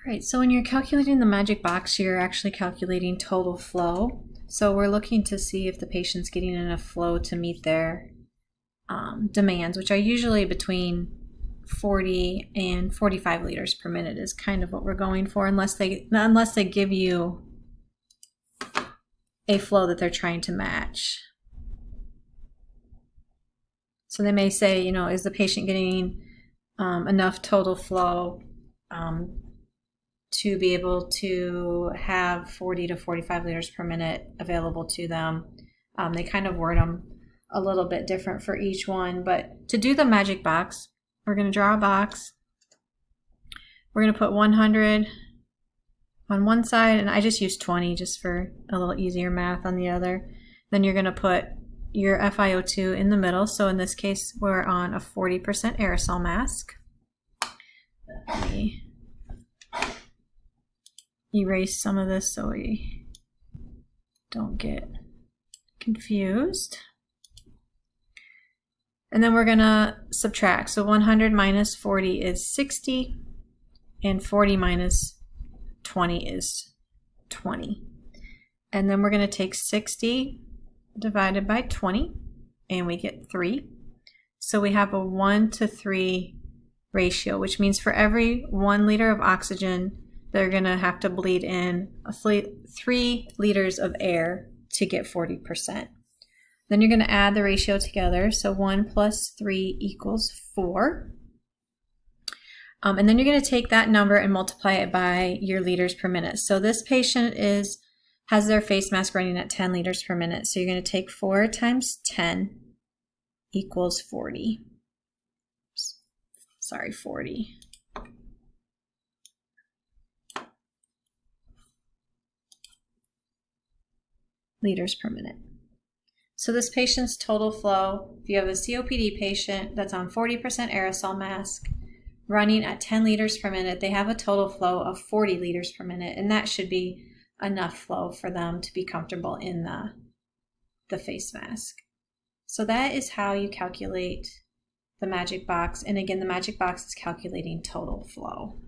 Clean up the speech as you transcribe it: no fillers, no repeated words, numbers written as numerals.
Right, so when you're calculating the magic box, you're actually calculating total flow. So we're looking to see if the patient's getting enough flow to meet their demands, which are usually between 40 and 45 liters per minute is kind of what we're going for, unless they give you a flow that they're trying to match. So they may say, is the patient getting enough total flow to be able to have 40 to 45 liters per minute available to them. They kind of word them a little bit different for each one, but to do the magic box, we're going to draw a box. We're going to put 100 on one side, and I just use 20 just for a little easier math on the other. Then you're going to put your FiO2 in the middle. So in this case, we're on a 40% aerosol mask. Let me erase some of this so we don't get confused. And then we're going to subtract. So 100 minus 40 is 60, and 40 minus 20 is 20. And then we're going to take 60 divided by 20, and we get 3. So we have a 1-to-3 ratio, which means for every 1 liter of oxygen, they're going to have to bleed in 3 liters of air to get 40%. Then you're going to add the ratio together. So 1 plus 3 equals 4. And then you're going to take that number and multiply it by your liters per minute. So this patient has their face mask running at 10 liters per minute. So you're going to take 4 times 10 equals 40. Sorry, 40. Liters per minute. So this patient's total flow, if you have a COPD patient that's on 40% aerosol mask, running at 10 liters per minute, they have a total flow of 40 liters per minute, and that should be enough flow for them to be comfortable in the face mask. So that is how you calculate the magic box. And again, the magic box is calculating total flow.